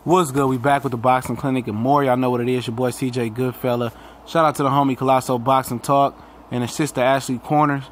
What's good? We back with the Boxing Clinic and more. Y'all know what it is. Your boy CJ Goodfella. Shout out to the homie Colosso Boxing Talk and his sister Ashley Corners.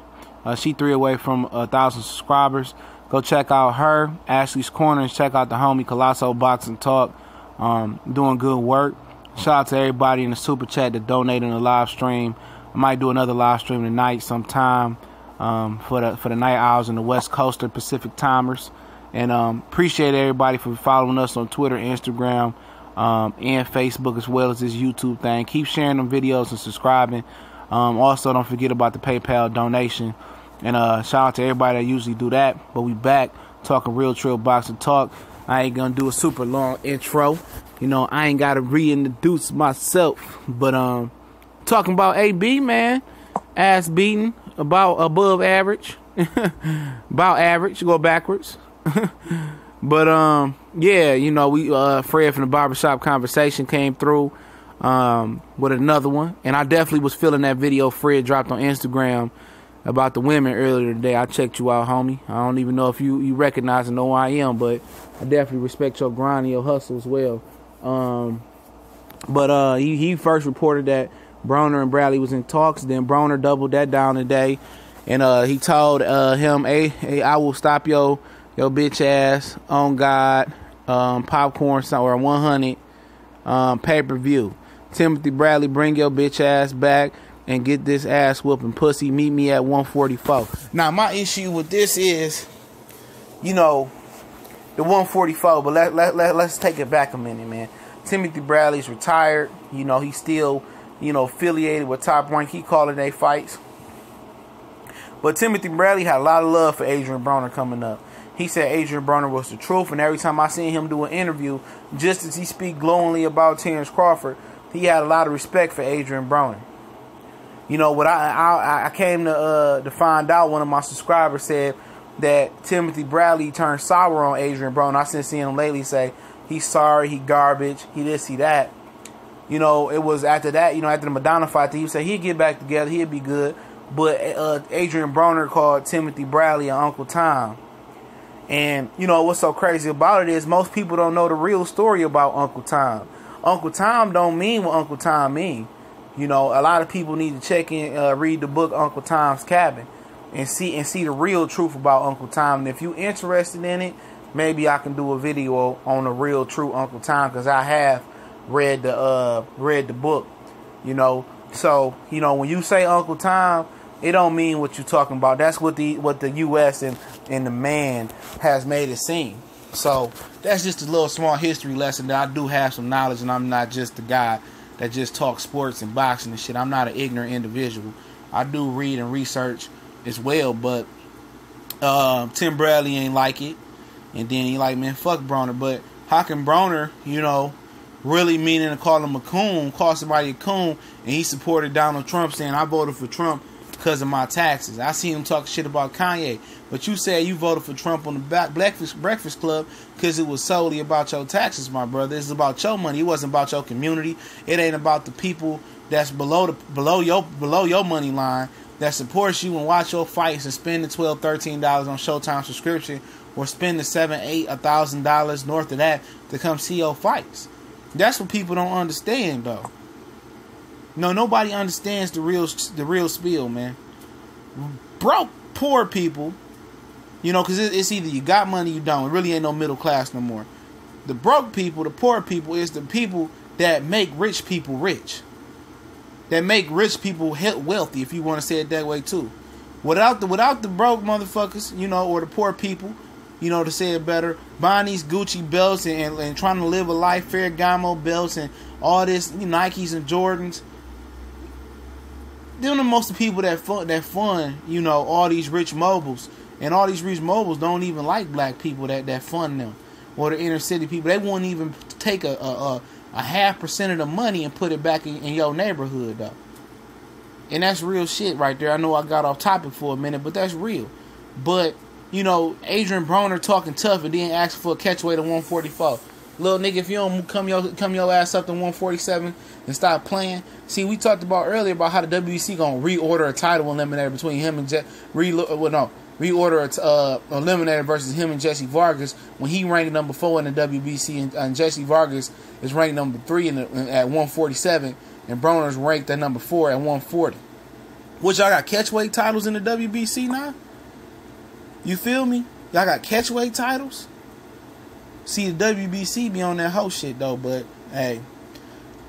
She 3 away from 1,000 subscribers. Go check out her, Ashley's Corners. Check out the homie Colosso Boxing Talk. Doing good work. Shout out to everybody in the super chat that donated in the live stream. I might do another live stream tonight sometime for the night owls and the West Coaster Pacific timers. And appreciate everybody for following us on Twitter, Instagram, and Facebook, as well as this YouTube thing. Keep sharing them videos and subscribing. Also, don't forget about the PayPal donation. And shout out to everybody that usually do that. But we back talking real trill boxing talk. I ain't gonna do a super long intro. You know, I ain't gotta reintroduce myself. But talking about AB, man, ass beating, about above average, about average, go backwards. But yeah, you know, we Fred from the barbershop conversation came through with another one, and I definitely was feeling that video Fred dropped on Instagram about the women earlier today. I checked you out, homie. I don't even know if you recognize and know who I am, but I definitely respect your grind and your hustle as well. But he first reported that Broner and Bradley was in talks. Then Broner doubled that down today, and he told him, hey, I will stop your bitch ass on God, popcorn or 100 pay-per-view. Timothy Bradley, bring your bitch ass back and get this ass whooping pussy. Meet me at 144. Now my issue with this is, you know, the 144. But let's take it back a minute, man. Timothy Bradley's retired. You know, he's still, you know, affiliated with Top Rank. He calling they fights. But Timothy Bradley had a lot of love for Adrien Broner coming up. He said Adrien Broner was the truth, and every time I seen him do an interview, just as he speak glowingly about Terrence Crawford, he had a lot of respect for Adrien Broner. You know what? I came to find out. One of my subscribers said that Timothy Bradley turned sour on Adrien Broner. I since seen him lately say he's sorry, he garbage, he this, he that. You know, it was after that. You know, after the Madonna fight, he said he'd get back together, he'd be good. But Adrien Broner called Timothy Bradley an Uncle Tom. And, you know, what's so crazy about it is most people don't know the real story about Uncle Tom. Uncle Tom don't mean what Uncle Tom mean. You know, a lot of people need to check in, read the book Uncle Tom's Cabin and see the real truth about Uncle Tom. And if you're interested in it, maybe I can do a video on the real true Uncle Tom, because I have read the book. You know, so, you know, when you say Uncle Tom, it don't mean what you're talking about. That's what the U.S. and the man has made it seem. So that's just a little small history lesson that I do have some knowledge, and I'm not just the guy that just talks sports and boxing and shit. I'm not an ignorant individual. I do read and research as well, but Tim Bradley ain't like it. And then he like, man, fuck Broner. But how can Broner, you know, really meaning to call him a coon, call somebody a coon, and he supported Donald Trump saying, I voted for Trump because of my taxes. I seen him talk shit about Kanye. But you said you voted for Trump on the Breakfast Club because it was solely about your taxes, my brother. It's about your money. It wasn't about your community. It ain't about the people that's below your money line that supports you and watch your fights and spend the $12, $13 on Showtime subscription, or spend the $7,000, $8,000, $1,000 north of that to come see your fights. That's what people don't understand, though. No, nobody understands the real spiel, man. Broke, poor people, you know, because it's either you got money or you don't. It really ain't no middle class no more. The broke people, the poor people, is the people that make rich people rich. That make rich people wealthy, if you want to say it that way too. Without the broke motherfuckers, you know, or the poor people, you know, to say it better, buying these Gucci belts and trying to live a life, Ferragamo belts and all this, you know, Nikes and Jordans. Them the most of the people that fund, you know, all these rich mobiles. And all these rich mobiles don't even like black people that fund them. Or the inner city people. They won't even take a 0.5% of the money and put it back in your neighborhood, though. And that's real shit right there. I know I got off topic for a minute, but that's real. But, you know, Adrien Broner talking tough and then asking for a catchweight of 144. Little nigga, if you don't come your ass up to 147 and stop playing. See, we talked about earlier about how the WEC gonna reorder a title eliminator between him and reorder Eliminator versus him and Jesse Vargas when he ranked number 4 in the WBC and Jesse Vargas is ranked number 3 at 147 and Broner's ranked at number 4 at 140. Which y'all got catchweight titles in the WBC now? You feel me? Y'all got catchweight titles? See, the WBC be on that whole shit though, but hey,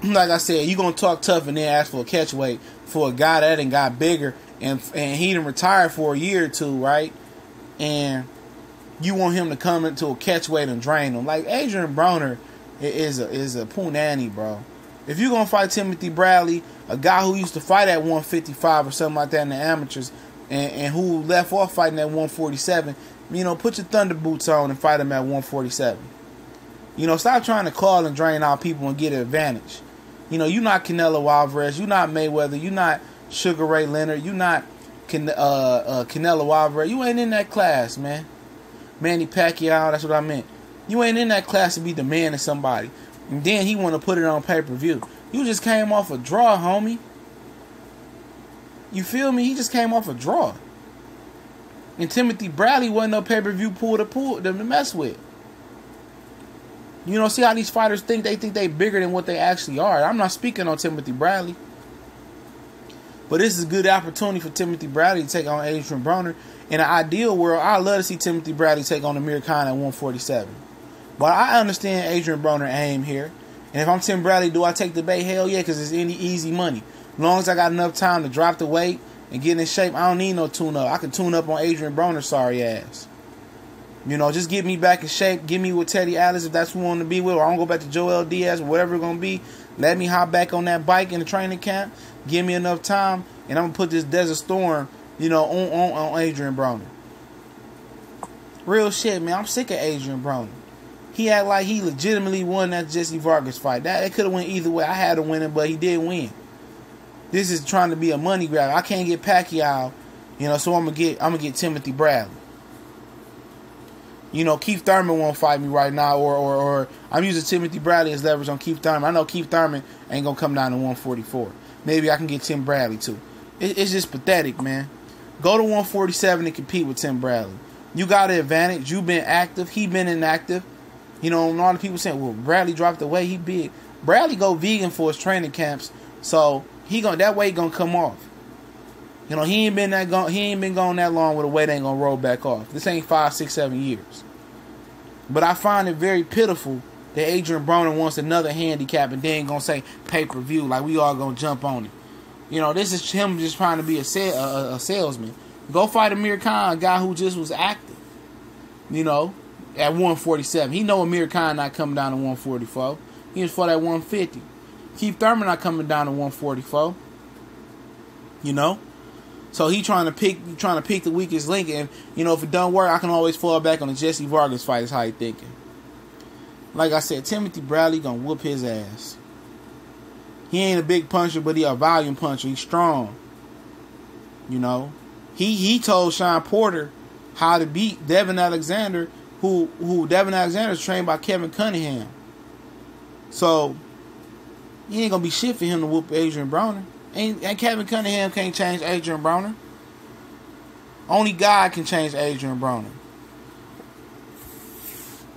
like I said, you gonna talk tough and then ask for a catchweight for a guy that done got bigger and he done retired for a year or two, right? And you want him to come into a catchweight and drain him. Like Adrien Broner is a punani, bro. If you're gonna fight Timothy Bradley, a guy who used to fight at 155 or something like that in the amateurs, and who left off fighting at 147, you know, put your thunder boots on and fight him at 147. You know, stop trying to call and drain out people and get an advantage. You know, you're not Canelo Alvarez, you're not Mayweather, you're not Sugar Ray Leonard, you're not Canelo Alvarez. You ain't in that class, man. Manny Pacquiao, that's what I meant. You ain't in that class to be demanding somebody. And then he want to put it on pay-per-view. You just came off a draw, homie. You feel me? He just came off a draw. And Timothy Bradley wasn't no pay-per-view pool to mess with. You know, see how these fighters think? They think they bigger than what they actually are. I'm not speaking on Timothy Bradley. But this is a good opportunity for Timothy Bradley to take on Adrien Broner. In an ideal world, I'd love to see Timothy Bradley take on Amir Khan at 147. But I understand Adrien Broner aim here. And if I'm Tim Bradley, do I take the bait? Hell yeah, because it's any easy money. As long as I got enough time to drop the weight and get in shape, I don't need no tune-up. I can tune up on Adrien Broner's sorry ass. You know, just get me back in shape. Get me with Teddy Atlas if that's who I want to be with. Or I'm going to go back to Joel Diaz or whatever it's going to be. Let me hop back on that bike in the training camp. Give me enough time. And I'm going to put this Desert Storm, you know, on Adrien Broner. Real shit, man. I'm sick of Adrien Broner. He act like he legitimately won that Jesse Vargas fight. That it could have went either way. I had to win it, but he did win. This is trying to be a money grab. I can't get Pacquiao, you know, so I'm gonna get Timothy Bradley. You know, Keith Thurman won't fight me right now, or I'm using Timothy Bradley as leverage on Keith Thurman. I know Keith Thurman ain't gonna come down to 144. Maybe I can get Tim Bradley too. It's just pathetic, man. Go to 147 and compete with Tim Bradley. You got an advantage. You've been active. He been inactive. You know, a lot of people saying, well, Bradley dropped the weight. He big. Bradley go vegan for his training camps, so that weight gonna come off. You know, he ain't been gone that long where the weight ain't gonna roll back off. This ain't 5, 6, 7 years. But I find it very pitiful that Adrien Broner wants another handicap and then gonna say pay-per-view like we all gonna jump on it. You know, this is him just trying to be a salesman. Go fight Amir Khan, a guy who just was active. You know, at 147. He know Amir Khan not coming down to 144. He was fought at 150. Keith Thurman not coming down to 144. You know? So he trying to pick the weakest link, and you know, if it don't work, I can always fall back on the Jesse Vargas fight. Is how he thinking. Like I said, Timothy Bradley gonna whoop his ass. He ain't a big puncher, but he a volume puncher. He's strong. You know, he told Sean Porter how to beat Devin Alexander, who Devin Alexander is trained by Kevin Cunningham. So he ain't gonna be shit for him to whoop Adrien Broner. And Kevin Cunningham can't change Adrien Broner. Only God can change Adrien Broner.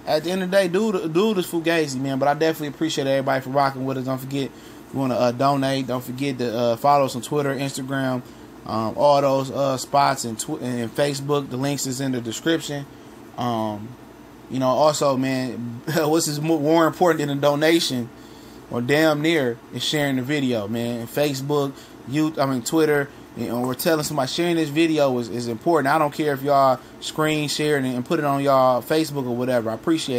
At the end of the day, dude is fugazi, man. But I definitely appreciate everybody for rocking with us. Don't forget, you want to donate. Don't forget to follow us on Twitter, Instagram, all those spots, and Facebook. The links is in the description. You know, also, man, what's is more important than a donation, or damn near, is sharing the video, man. Facebook, Twitter, you know, we're telling somebody sharing this video is important. I don't care if y'all screen share it and put it on y'all Facebook or whatever. I appreciate it.